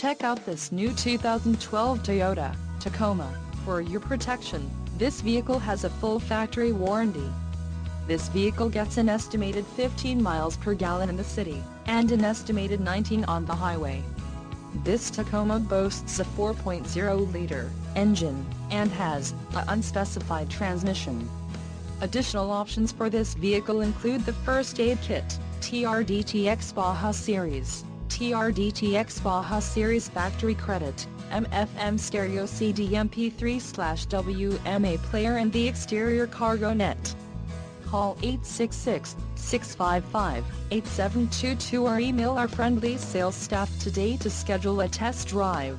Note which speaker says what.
Speaker 1: Check out this new 2012 Toyota Tacoma. For your protection, this vehicle has a full factory warranty. This vehicle gets an estimated 15 miles per gallon in the city, and an estimated 19 on the highway. This Tacoma boasts a 4.0-liter engine, and has an unspecified transmission. Additional options for this vehicle include the First Aid Kit, TRD-TX Baja Series, TRD-TX Baja Series Factory Credit, MFM Stereo CD MP3/WMA player and the exterior cargo net. Call 866-655-8722 or email our friendly sales staff today to schedule a test drive.